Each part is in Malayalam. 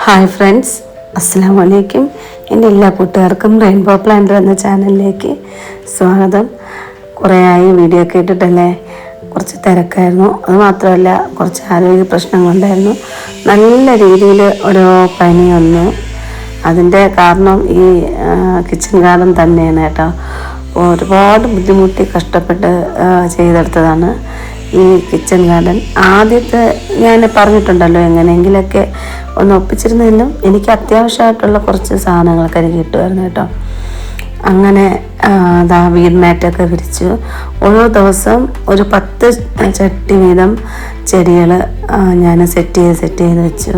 ഹായ് ഫ്രണ്ട്സ്, അസ്സലാമു അലൈക്കും. എൻ്റെ എല്ലാ കൂട്ടുകാർക്കും റെയിൻബോ പ്ലാന്റർ എന്ന ചാനലിലേക്ക് സ്വാഗതം. കുറേ ആയി വീഡിയോ ഒക്കെ ഇട്ടിട്ടല്ലേ, കുറച്ച് തിരക്കായിരുന്നു. അതുമാത്രമല്ല, കുറച്ച് ആരോഗ്യ പ്രശ്നങ്ങളുണ്ടായിരുന്നു. നല്ല രീതിയിൽ ഓരോ പനി വന്നു. അതിൻ്റെ കാരണം ഈ കിച്ചൺ ഗാർഡൻ തന്നെയാണ് കേട്ടോ. ഒരുപാട് ബുദ്ധിമുട്ടി കഷ്ടപ്പെട്ട് ചെയ്തെടുത്തതാണ് ഈ കിച്ചൺ ഗാർഡൻ. ആദ്യത്തെ ഞാൻ പറഞ്ഞിട്ടുണ്ടല്ലോ, എങ്ങനെയെങ്കിലൊക്കെ ഒന്ന് ഒപ്പിച്ചിരുന്നതിലും എനിക്ക് അത്യാവശ്യമായിട്ടുള്ള കുറച്ച് സാധനങ്ങളൊക്കെ എനിക്ക് കിട്ടുമായിരുന്നു കേട്ടോ. അങ്ങനെ വീടിനേറ്റൊക്കെ വിരിച്ചു. ഓരോ ദിവസം ഒരു 10 ചട്ടി വീതം ചെടികൾ ഞാൻ സെറ്റ് ചെയ്ത് വെച്ചു.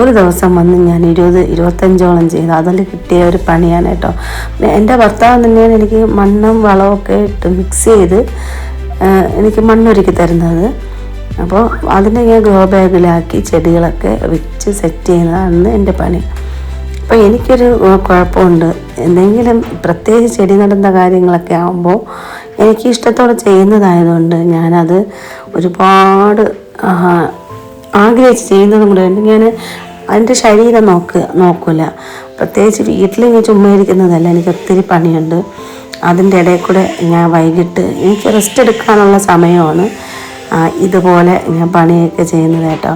ഒരു ദിവസം വന്ന് ഞാൻ 20-25ഓളം ചെയ്തു. അതിൽ കിട്ടിയ ഒരു പണിയാണ് കേട്ടോ. എൻ്റെ ഭർത്താവ് തന്നെയാണ് എനിക്ക് മണ്ണും വളമൊക്കെ ഇട്ട് മിക്സ് ചെയ്ത് എനിക്ക് മണ്ണൊരുക്കി തരുന്നത്. അപ്പോൾ അതിനെ ഞാൻ ഗ്രോ ബാഗിലാക്കി ചെടികളൊക്കെ വെച്ച് സെറ്റ് ചെയ്യുന്നതാണ് എൻ്റെ പണി. അപ്പോൾ എനിക്കൊരു കുഴപ്പമുണ്ട്, എന്തെങ്കിലും പ്രത്യേകിച്ച് ചെടി നടുന്ന കാര്യങ്ങളൊക്കെ ആകുമ്പോൾ എനിക്ക് ഇഷ്ടത്തോടെ ചെയ്യുന്നതായതുകൊണ്ട് ഞാനത് ഒരുപാട് ആഗ്രഹിച്ച് ചെയ്യുന്നതും കൂടെ ഉണ്ട്. ഞാൻ അതിൻ്റെ ശരീരം നോക്കില്ല. പ്രത്യേകിച്ച് വീട്ടിൽ ഞാൻ ചുമ്മാ ഇരിക്കുന്നതല്ല, എനിക്ക് ഒത്തിരി പണിയുണ്ട്. അതിൻ്റെ ഇടയിൽ കൂടെ ഞാൻ വൈകിട്ട് എനിക്ക് റെസ്റ്റ് എടുക്കാനുള്ള സമയമാണ് ഇതുപോലെ ഞാൻ പണിയൊക്കെ ചെയ്യുന്നത് കേട്ടോ.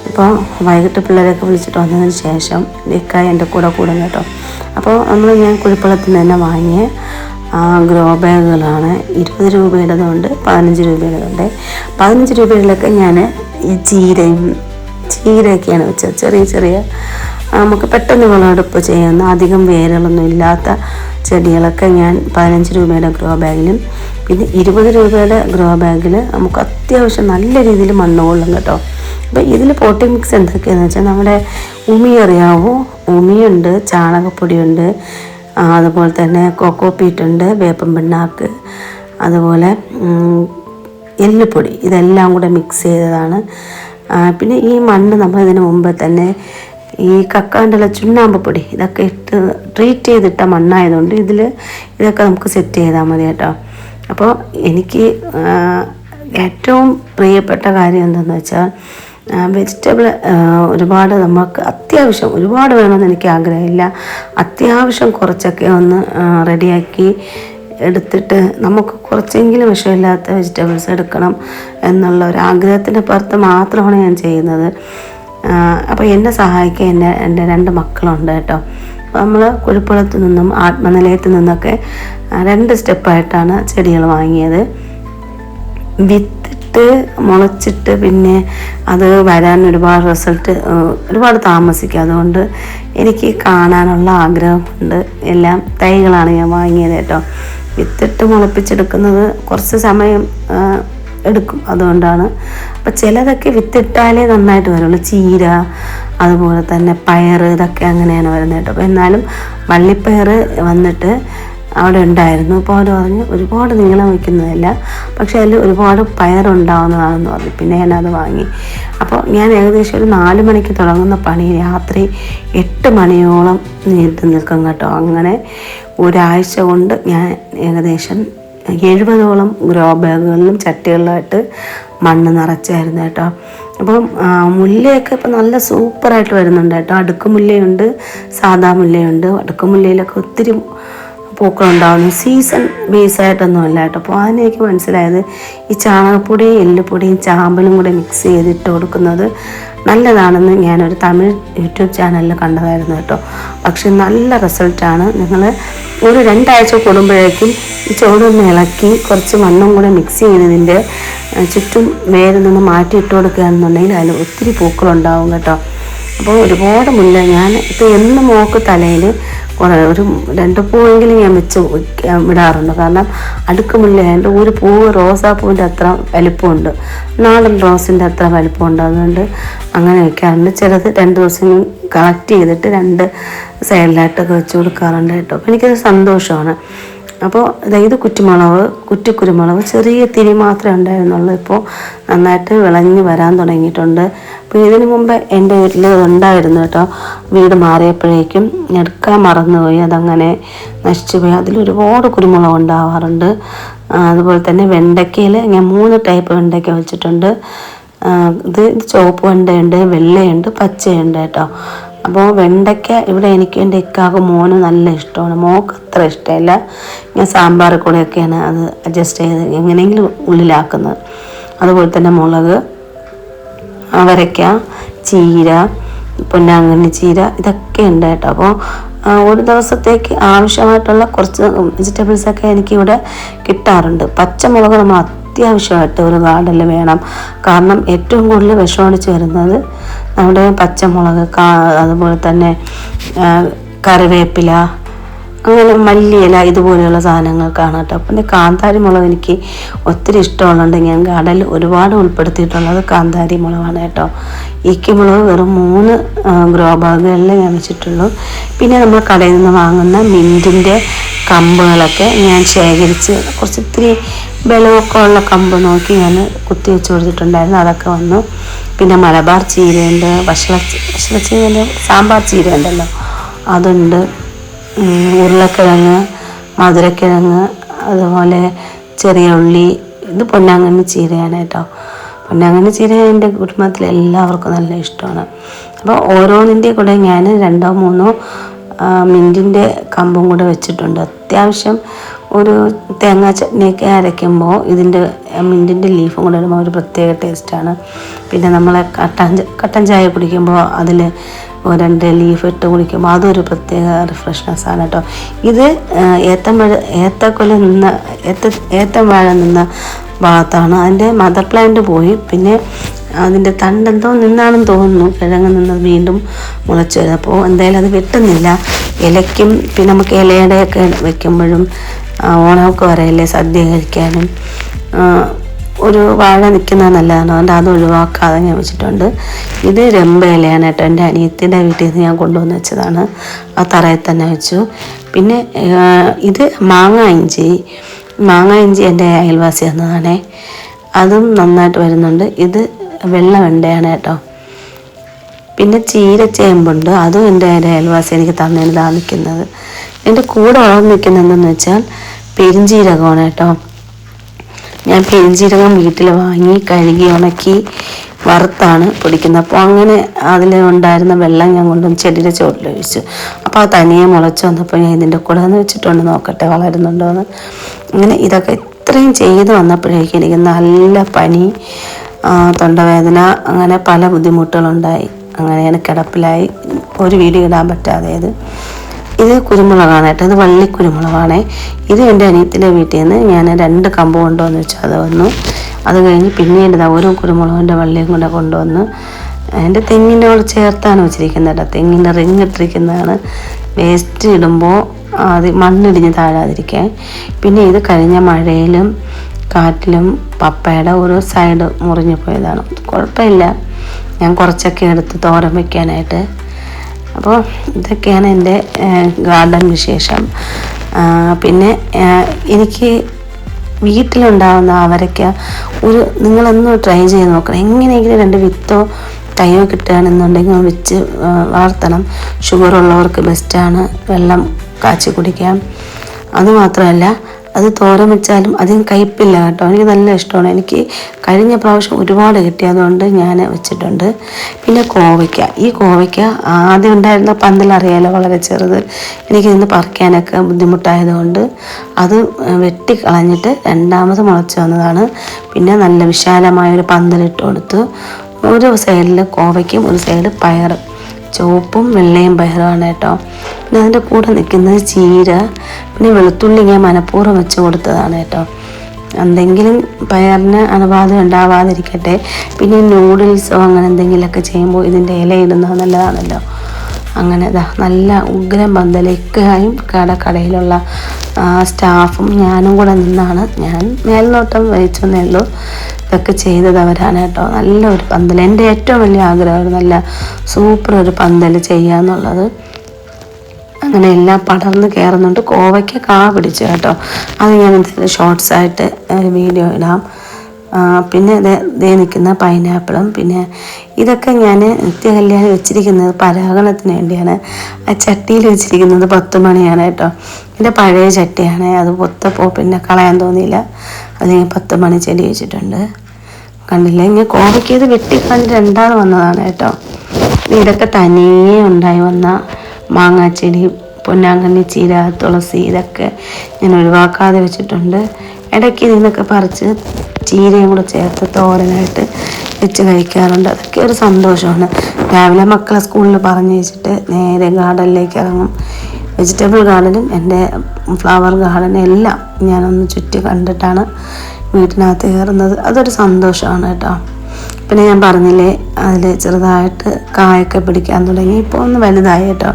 അപ്പോൾ വൈകിട്ട് പിള്ളേരൊക്കെ വിളിച്ചിട്ട് വന്നതിന് ശേഷം ഇക്കായ എൻ്റെ കൂടെ കൂടും കേട്ടോ. അപ്പോൾ ഞാൻ കുഴിപ്പള്ളത്തിൽ നിന്ന് തന്നെ വാങ്ങിയ ഗ്രോ ബാഗുകളാണ്. 20 രൂപയുടേതുണ്ട്, 15 രൂപയുടേതുണ്ട്. 15 രൂപയിലൊക്കെ ഞാൻ ഈ ചീരയൊക്കെയാണ് വെച്ചത്. ചെറിയ നമുക്ക് പെട്ടെന്ന് വിളവെടുപ്പ് ചെയ്യുന്ന, അധികം വേരുകളൊന്നും ഇല്ലാത്ത ചെടികളൊക്കെ ഞാൻ 15 രൂപയുടെ ഗ്രോ ബാഗിലും പിന്നെ 20 രൂപയുടെ ഗ്രോ ബാഗിൽ നമുക്ക് അത്യാവശ്യം നല്ല രീതിയിൽ മണ്ണ് കൊള്ളും കേട്ടോ. അപ്പോൾ ഇതിൽ പോട്ടിംഗ് മിക്സ് എന്തൊക്കെയാണെന്ന് വെച്ചാൽ, നമ്മുടെ ഉമി അറിയാവോ, ഉമിയുണ്ട്, ചാണകപ്പൊടിയുണ്ട്, അതുപോലെ തന്നെ കൊക്കോ പീറ്റുണ്ട്, വേപ്പൻ പിണ്ണാക്ക്, അതുപോലെ എല്ലുപൊടി, ഇതെല്ലാം കൂടെ മിക്സ് ചെയ്തതാണ്. പിന്നെ ഈ മണ്ണ് നമ്മൾ ഇതിന് മുമ്പ് തന്നെ ഈ കക്കാണ്ടുള്ള ചുണ്ണാമ്പ് പൊടി ഇതൊക്കെ ഇട്ട് ട്രീറ്റ് ചെയ്തിട്ട മണ്ണായതുകൊണ്ട് ഇതൊക്കെ നമുക്ക് സെറ്റ് ചെയ്താൽ മതി കേട്ടോ. അപ്പോൾ എനിക്ക് ഏറ്റവും പ്രിയപ്പെട്ട കാര്യം എന്താണെന്ന് വെച്ചാൽ, വെജിറ്റബിൾ ഒരുപാട് നമുക്ക് അത്യാവശ്യം ഒരുപാട് വേണമെന്ന് എനിക്ക് ആഗ്രഹമില്ല. അത്യാവശ്യം കുറച്ചൊക്കെ ഒന്ന് റെഡിയാക്കി എടുത്തിട്ട് നമുക്ക് കുറച്ചെങ്കിലും വിഷമില്ലാത്ത വെജിറ്റബിൾസ് എടുക്കണം എന്നുള്ള ഒരു ആഗ്രഹത്തിൻ്റെ പുറത്ത് മാത്രമാണ് ഞാൻ ചെയ്യുന്നത്. അപ്പോൾ എന്നെ സഹായിക്കാൻ എൻ്റെ 2 മക്കളുണ്ട് കേട്ടോ. അപ്പോൾ നമ്മൾ കുഴിപ്പുളത്ത് നിന്നും ആത്മനിലയത്തിൽ നിന്നൊക്കെ 2 സ്റ്റെപ്പായിട്ടാണ് ചെടികൾ വാങ്ങിയത്. വിത്തിട്ട് മുളച്ചിട്ട് പിന്നെ അത് വരാൻ ഒരുപാട് താമസിക്കും. അതുകൊണ്ട് എനിക്ക് കാണാനുള്ള ആഗ്രഹമുണ്ട്. എല്ലാം തൈകളാണ് ഞാൻ വാങ്ങിയത് കേട്ടോ. വിത്തിട്ട് മുളപ്പിച്ചെടുക്കുന്നത് കുറച്ച് സമയം എടുക്കും, അതുകൊണ്ടാണ്. അപ്പം ചിലതൊക്കെ വിത്തിട്ടാലേ നന്നായിട്ട് വരുള്ളൂ. ചീര, അതുപോലെ തന്നെ പയർ, ഇതൊക്കെ അങ്ങനെയാണ് വരുന്നത് കേട്ടോ. അപ്പോൾ എന്നാലും വള്ളിപ്പയർ വന്നിട്ട് അവിടെ ഉണ്ടായിരുന്നു. അപ്പോൾ അവർ പറഞ്ഞു ഒരുപാട് നീളം വയ്ക്കുന്നതല്ല, പക്ഷേ അതിൽ ഒരുപാട് പയറുണ്ടാവുന്നതാണെന്ന് പറഞ്ഞു. പിന്നെ ഞാനത് വാങ്ങി. അപ്പോൾ ഞാൻ ഏകദേശം ഒരു 4 മണിക്ക് തുടങ്ങുന്ന പണി രാത്രി 8 മണിയോളം നീണ്ടു നിൽക്കും കേട്ടോ. അങ്ങനെ ഒരാഴ്ച കൊണ്ട് ഞാൻ ഏകദേശം 70ഓളം ഗ്രോ ബാഗുകളിലും ചട്ടികളിലായിട്ട് മണ്ണ് നിറച്ചായിരുന്നു കേട്ടോ. അപ്പം മുല്ലയൊക്കെ ഇപ്പം നല്ല സൂപ്പറായിട്ട് വരുന്നുണ്ട് കേട്ടോ. അടുക്കുമുല്ലയുണ്ട്, സാദാ മുല്ലയുണ്ട്. അടുക്കുമുല്ലയിലൊക്കെ ഒത്തിരി പൂക്കളുണ്ടാകുന്നു. സീസൺ ബേസായിട്ടൊന്നും അല്ല കേട്ടോ. അപ്പോൾ അതിനെനിക്ക് മനസ്സിലായത് ഈ ചാണകപ്പൊടിയും എല്ലുപൊടിയും ചാമ്പലും കൂടെ മിക്സ് ചെയ്തിട്ട് കൊടുക്കുന്നത് നല്ലതാണെന്ന് ഞാനൊരു തമിഴ് യൂട്യൂബ് ചാനലിൽ കണ്ടതായിരുന്നു കേട്ടോ. പക്ഷെ നല്ല റിസൾട്ടാണ്. നിങ്ങൾ ഒരു 2 ആഴ്ച കൂടുമ്പോഴേക്കും ഈ ചോടൊന്ന് ഇളക്കി കുറച്ച് മണ്ണും കൂടെ മിക്സ് ചെയ്തതിൻ്റെ ചുറ്റും വേരിൽ നിന്ന് മാറ്റിയിട്ട് കൊടുക്കുകയാണെന്നുണ്ടെങ്കിൽ അതിൽ ഒത്തിരി പൂക്കളുണ്ടാവും കേട്ടോ. അപ്പോൾ ഒരുപാട് മുല്ല ഞാൻ ഇപ്പോൾ എന്നും മോക്ക് തലയിൽ ഒരു 2 പൂവെങ്കിലും ഞാൻ വെച്ച് വിടാറുണ്ട്. കാരണം അടുക്കുമുല്ലയായതുകൊണ്ട് ഒരു പൂവ് റോസാപ്പൂവിൻ്റെ അത്ര വലിപ്പമുണ്ട്, നാടൻ റോസിൻ്റെ അത്ര വലിപ്പമുണ്ട്. അതുകൊണ്ട് അങ്ങനെ വയ്ക്കാറുണ്ട്. ചിലത് 2 ദിവസം കളക്ട് ചെയ്തിട്ട് 2 സൈഡിലായിട്ടൊക്കെ വെച്ച് കൊടുക്കാറുണ്ട് കേട്ടോ. അപ്പോൾ എനിക്കത് സന്തോഷമാണ്. അപ്പോൾ ഇത് കുറ്റിക്കുരുമുളക് ചെറിയ തിരി മാത്രമേ ഉണ്ടായിരുന്നുള്ളൂ. ഇപ്പോൾ നന്നായിട്ട് വിളഞ്ഞ് വരാൻ തുടങ്ങിയിട്ടുണ്ട്. അപ്പോൾ ഇതിന് മുമ്പ് എൻ്റെ വീട്ടിൽ ഉണ്ടായിരുന്നു കേട്ടോ. വീട് മാറിയപ്പോഴേക്കും എടുക്കാൻ മറന്നുപോയി, അതങ്ങനെ നശിച്ചുപോയി. അതിലൊരുപാട് കുരുമുളക് ഉണ്ടാവാറുണ്ട്. അതുപോലെ തന്നെ വെണ്ടയ്ക്കയിൽ ഞാൻ 3 ടൈപ്പ് വെണ്ടയ്ക്ക വെച്ചിട്ടുണ്ട്. ഇത് ചുവപ്പ് വെണ്ടയുണ്ട്, വെള്ളയുണ്ട്, പച്ചയുണ്ട് കേട്ടോ. അപ്പോൾ വെണ്ടയ്ക്ക ഇവിടെ എനിക്ക് എൻ്റെ ഇക്കാക്ക് മോന് നല്ല ഇഷ്ടമാണ്, മോൾക്ക് അത്ര ഇഷ്ടമല്ല. ഞാൻ സാമ്പാറിൽ കൂടെയൊക്കെയാണ് അത് അഡ്ജസ്റ്റ് ചെയ്ത് എങ്ങനെയെങ്കിലും ഉള്ളിലാക്കുന്നത്. അതുപോലെ തന്നെ മുളക്, അവരയ്ക്ക, ചീര, പൊന്നാങ്കണ്ണി ചീര, ഇതൊക്കെ ഉണ്ട് കേട്ടോ. അപ്പോൾ ഒരു ദിവസത്തേക്ക് ആവശ്യമായിട്ടുള്ള കുറച്ച് വെജിറ്റബിൾസൊക്കെ എനിക്കിവിടെ കിട്ടാറുണ്ട്. പച്ചമുളക് നമ്മൾ അത്യാവശ്യമായിട്ട് ഒരു ഗാർഡനിൽ വേണം. കാരണം ഏറ്റവും കൂടുതൽ വിഷമടിച്ച് വരുന്നത് നമ്മുടെ പച്ചമുളക്, അതുപോലെ തന്നെ കറിവേപ്പില, അങ്ങനെ മല്ലിയില, ഇതുപോലെയുള്ള സാധനങ്ങൾക്കാണ് കേട്ടോ. പിന്നെ കാന്താരി മുളക് എനിക്ക് ഒത്തിരി ഇഷ്ടമുള്ളതുകൊണ്ട് ഞാൻ ഗാർഡനിൽ ഒരുപാട് ഉൾപ്പെടുത്തിയിട്ടുള്ളത് കാന്താരി മുളകാണ് കേട്ടോ. മുളക് വെറും 3 ഗ്രോ ബാഗുകളിൽ ഞാൻ വെച്ചിട്ടുള്ളൂ. പിന്നെ നമ്മൾ കടയിൽ നിന്ന് വാങ്ങുന്ന മിൻറ്റിൻ്റെ കമ്പുകളൊക്കെ ഞാൻ ശേഖരിച്ച് ഇത്തിരി ബലമൊക്കെ ഉള്ള കമ്പ് നോക്കി ഞാൻ കുത്തി വെച്ച് കൊടുത്തിട്ടുണ്ടായിരുന്നു, അതൊക്കെ വന്നു. പിന്നെ മലബാർ ചീരയുണ്ട്, വഷളച്ചീരൻ്റെ സാമ്പാർ ചീര ഉണ്ടല്ലോ അതുണ്ട്, ഉരുളക്കിഴങ്ങ്, മധുരക്കിഴങ്ങ്, അതുപോലെ ചെറിയ ഉള്ളി. ഇത് പൊന്നാങ്കണ്ണി ചീരയാണ് കേട്ടോ. പൊന്നാങ്കണ്ണി ചീര എൻ്റെ കുടുംബത്തിൽ എല്ലാവർക്കും നല്ല ഇഷ്ടമാണ്. അപ്പോൾ ഓരോന്നിൻ്റെ കൂടെ ഞാൻ 2-3 മിൻറ്റിൻ്റെ കമ്പും കൂടെ വെച്ചിട്ടുണ്ട്. അത്യാവശ്യം ഒരു തേങ്ങാ ചട്നിയൊക്കെ അരയ്ക്കുമ്പോൾ ഇതിൻ്റെ മിൻറ്റിൻ്റെ ലീഫും കൂടെ ഇടുമ്പോൾ ഒരു പ്രത്യേക ടേസ്റ്റാണ്. പിന്നെ നമ്മൾ കട്ടൻ ചായ കുടിക്കുമ്പോൾ അതിൽ 2 ലീഫ് ഇട്ട് കുടിക്കുമ്പോൾ അതൊരു പ്രത്യേക റിഫ്രഷ്നെസ്സാണ് കേട്ടോ. ഇത് ഏത്തം വാഴ നിന്ന ഭാഗത്താണ്. അതിൻ്റെ മദർ പ്ലാന്റ് പോയി, പിന്നെ അതിൻ്റെ തണ്ടെന്തോ നിന്നാണെന്ന് തോന്നുന്നു, കിഴങ്ങ് നിന്ന് വീണ്ടും മുളച്ച് വരും. അപ്പോൾ എന്തായാലും അത് വെട്ടുന്നില്ല. ഇലയ്ക്കും പിന്നെ നമുക്ക് ഇലയുടെയൊക്കെ വയ്ക്കുമ്പോഴും ഓണമൊക്കെ വരെയല്ലേ സദ്യ കഴിക്കാനും ഒരു വാഴ നിൽക്കുന്നത് നല്ലതാണ്. അതുകൊണ്ട് അത് ഒഴിവാക്കാതെ ഞാൻ വെച്ചിട്ടുണ്ട്. ഇത് രമ്പ ഇലയാണ് കേട്ടോ. എൻ്റെ അനിയത്തിൻ്റെ വീട്ടിൽ നിന്ന് ഞാൻ കൊണ്ടുവന്ന് വെച്ചതാണ്, ആ തറയിൽ തന്നെ വെച്ചു. പിന്നെ ഇത് മാങ്ങ ഇഞ്ചി എൻ്റെ അയൽവാസി തന്നതാണേ, അതും നന്നായിട്ട് വരുന്നുണ്ട്. ഇത് വെള്ള വെണ്ടയാണ് കേട്ടോ. പിന്നെ ചീരച്ചേമ്പുണ്ട്, അതും എൻ്റെ അയൽവാസി എനിക്ക് തന്നതാണ് നിൽക്കുന്നത്. എൻ്റെ കൂടെ വളർന്ന് നിൽക്കുന്നത് എന്തെന്ന് വെച്ചാൽ പെരിഞ്ചീരകമാണ് കേട്ടോ. ഞാൻ പെരിഞ്ചീരകം വീട്ടിൽ വാങ്ങി കഴുകി ഉണക്കി വറുത്താണ് പൊടിക്കുന്നത്. അപ്പോൾ അങ്ങനെ അതിൽ ഉണ്ടായിരുന്ന വെള്ളം ഞാൻ കൊണ്ടുവന്ന് ചെടിയുടെ ചുവട്ടിൽ ഒഴിച്ചു. അപ്പോൾ അത് തനിയെ മുളച്ച് വന്നപ്പോൾ ഞാൻ ഇതിൻ്റെ കൂടെ ഒന്ന് വെച്ചിട്ടുണ്ട്, നോക്കട്ടെ വളരുന്നുണ്ടോ എന്ന്. അങ്ങനെ ഇതൊക്കെ ഇത്രയും ചെയ്ത് വന്നപ്പോഴേക്കും എനിക്ക് നല്ല പനി, തൊണ്ടവേദന, അങ്ങനെ പല ബുദ്ധിമുട്ടുകളുണ്ടായി. അങ്ങനെ ഞാൻ കിടപ്പിലായി, ഒരു വീഡിയോ ഇടാൻ പറ്റാതെ. ഇത് കുരുമുളകാണ് കേട്ടോ, ഇത് വള്ളിക്കുരുമുളകാണേ. ഇത് എൻ്റെ അനിയത്തിൻ്റെ വീട്ടിൽ നിന്ന് ഞാൻ 2 കമ്പ് കൊണ്ടുവന്ന് വെച്ചു, അത് വന്നു. അത് കഴിഞ്ഞ് പിന്നീട് ഓരോ കുരുമുളകിൻ്റെ വള്ളിയും കൂടെ കൊണ്ടുവന്ന് എൻ്റെ തെങ്ങിൻ്റെ കൂടെ ചേർത്താണ് വെച്ചിരിക്കുന്നത് കേട്ടോ. തെങ്ങിൻ്റെ റിങ് ഇട്ടിരിക്കുന്നതാണ്, വേസ്റ്റ് ഇടുമ്പോൾ അത് മണ്ണിടിഞ്ഞ് താഴാതിരിക്കാൻ. പിന്നെ ഇത് കഴിഞ്ഞ മഴയിലും കാറ്റിലും പപ്പയുടെ ഒരു സൈഡ് മുറിഞ്ഞു പോയതാണ്. കുഴപ്പമില്ല, ഞാൻ കുറച്ചൊക്കെ എടുത്ത് തോരൻ വയ്ക്കാനായിട്ട്. അപ്പോൾ ഇതൊക്കെയാണ് എൻ്റെ ഗാർഡൻ വിശേഷം. പിന്നെ എനിക്ക് വീട്ടിലുണ്ടാകുന്ന അവരയ്ക്ക നിങ്ങളൊന്ന് ട്രൈ ചെയ്ത് നോക്കണം. എങ്ങനെയെങ്കിലും 2 വിത്തോ തൈയോ കിട്ടുകയാണെന്നുണ്ടെങ്കിൽ വെച്ച് വളർത്തണം. ഷുഗറുള്ളവർക്ക് ബെസ്റ്റാണ്, വെള്ളം കാച്ചി കുടിക്കാം. അതുമാത്രമല്ല അത് തോരൻ വെച്ചാലും അധികം കയ്പില്ല കേട്ടോ. എനിക്ക് നല്ല ഇഷ്ടമാണ്. എനിക്ക് കഴിഞ്ഞ പ്രാവശ്യം ഒരുപാട് കിട്ടിയതുകൊണ്ട് ഞാൻ വെച്ചിട്ടുണ്ട്. പിന്നെ കോവയ്ക്ക ആദ്യം ഉണ്ടായിരുന്ന പന്തലറിയാലോ, വളരെ ചെറുത്. എനിക്കിതിന്ന് പറിക്കാനൊക്കെ ബുദ്ധിമുട്ടായതുകൊണ്ട് അത് വെട്ടിക്കളഞ്ഞിട്ട് 2ാമത് മുളച്ച് വന്നതാണ്. പിന്നെ നല്ല വിശാലമായൊരു പന്തലിട്ട് കൊടുത്തു. ഒരു സൈഡിൽ കോവയ്ക്കും ഒരു സൈഡ് പയർ, ചുവപ്പും വെള്ളയും പയറുമാണ് കേട്ടോ. പിന്നെ അതിൻ്റെ കൂടെ നിൽക്കുന്നത് ചീര, പിന്നെ വെളുത്തുള്ളി ഞാൻ മനഃപൂർവ്വം വെച്ച് കൊടുത്തതാണ് കേട്ടോ. എന്തെങ്കിലും പയറിന് അണുബാധ ഉണ്ടാവാതിരിക്കട്ടെ. പിന്നെ നൂഡിൽസോ അങ്ങനെ എന്തെങ്കിലുമൊക്കെ ചെയ്യുമ്പോൾ ഇതിൻ്റെ ഇല ഇടുന്നത് നല്ലതാണല്ലോ. അങ്ങനെ നല്ല ഉഗ്രം പന്തലേക്കായും കടയിലുള്ള സ്റ്റാഫും ഞാനും കൂടെ നിന്നാണ്, ഞാൻ മേൽനോട്ടം വഹിച്ചെന്നേ ഉള്ളൂ. ഇതൊക്കെ ചെയ്തത് അവരാണ് കേട്ടോ. നല്ലൊരു പന്തൽ, എൻ്റെ ഏറ്റവും വലിയ ആഗ്രഹം നല്ല സൂപ്പർ ഒരു പന്തൽ ചെയ്യുക എന്നുള്ളത്. അങ്ങനെ എല്ലാം പടർന്ന് കയറുന്നുണ്ട്. കോവയ്ക്ക് കാ പിടിച്ചു കേട്ടോ. അത് ഞാൻ എന്തായാലും ഷോർട്സായിട്ട് വീഡിയോ ഇടാം. പിന്നെ ദേ നിൽക്കുന്ന പൈനാപ്പിളും. പിന്നെ ഇതൊക്കെ ഞാൻ നിത്യകല്യാണി വെച്ചിരിക്കുന്നത് പരാഗണത്തിന് വേണ്ടിയാണ്. ആ ചട്ടിയിൽ വെച്ചിരിക്കുന്നത് 10 മണിയാണ് കേട്ടോ. എൻ്റെ പഴയ ചട്ടിയാണ്, അത് പൊത്തപ്പോൾ പിന്നെ കളയാൻ തോന്നിയില്ല. അത് ഞാൻ 10 മണി ചെടി വെച്ചിട്ടുണ്ട്. കണ്ടില്ല, ഇങ്ങനെ കോവയ്ക്ക് ഇത് വെട്ടിക്കളഞ്ഞ് 2 വന്നതാണ് കേട്ടോ. ഇതൊക്കെ തനിയെ ഉണ്ടായി വന്ന മാങ്ങാച്ചെടി, പൊന്നാങ്കണ്ണി ചീര, തുളസി ഇതൊക്കെ ഞാൻ ഒഴിവാക്കാതെ വെച്ചിട്ടുണ്ട്. ഇടയ്ക്ക് ഇതിനൊക്കെ പറിച്ച് ചീരയും കൂടെ ചേർത്ത് തോരനായിട്ട് വെച്ച് കഴിക്കാറുണ്ട്. അതൊക്കെ ഒരു സന്തോഷമാണ്. രാവിലെ മക്കളെ സ്കൂളിൽ പറഞ്ഞയച്ചിട്ട് നേരെ ഗാർഡനിലേക്ക് ഇറങ്ങും. വെജിറ്റബിൾ ഗാർഡനും എൻ്റെ ഫ്ലവർ ഗാർഡനും എല്ലാം ഞാനൊന്ന് ചുറ്റി കണ്ടിട്ടാണ് വീട്ടിനകത്ത് കയറുന്നത്. അതൊരു സന്തോഷമാണ് കേട്ടോ. പിന്നെ ഞാൻ പറഞ്ഞില്ലേ, അതിൽ ചെറുതായിട്ട് കായൊക്കെ പിടിക്കാൻ തുടങ്ങി. ഇപ്പോൾ ഒന്ന് വലുതായി കേട്ടോ.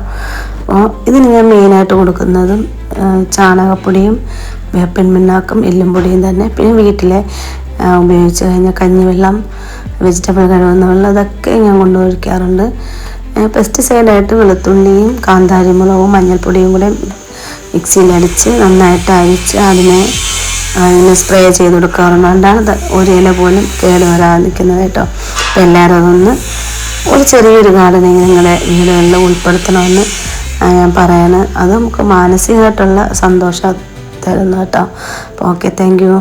അപ്പോൾ ഇതിന് ഞാൻ മെയിനായിട്ട് കൊടുക്കുന്നതും ചാണകപ്പൊടിയും വേപ്പിൻ പിണ്ണാക്കും എല്ലും പൊടിയും തന്നെ. പിന്നെ വീട്ടിലെ ഉപയോഗിച്ച് കഴിഞ്ഞാൽ കഞ്ഞിവെള്ളം, വെജിറ്റബിൾ കഴുകുന്ന വെള്ളം, അതൊക്കെ ഞാൻ കൊണ്ടുപോയിക്കാറുണ്ട്. പെസ്റ്റിസൈഡായിട്ട് വെളുത്തുള്ളിയും കാന്താരിമുളകും മഞ്ഞൾപ്പൊടിയും കൂടെ മിക്സിയിലടിച്ച് നന്നായിട്ട് അരിച്ച് അതിനെ സ്പ്രേ ചെയ്ത് കൊടുക്കാറുണ്ട്. അതുകൊണ്ടാണ് ഒരു ഇല പോലും കേട് വരാതെ നിൽക്കുന്നത് കേട്ടോ. അപ്പോൾ എല്ലാവരും അതൊന്ന് ഒരു ചെറിയൊരു ഗാർഡനിങ് നിങ്ങളുടെ വീടുകളിൽ ഉൾപ്പെടുത്തണമെന്ന് ഞാൻ പറയാണ്. അത് നമുക്ക് മാനസികമായിട്ടുള്ള സന്തോഷം തരുന്നു കേട്ടോ. അപ്പോൾ ഓക്കെ, താങ്ക് യു.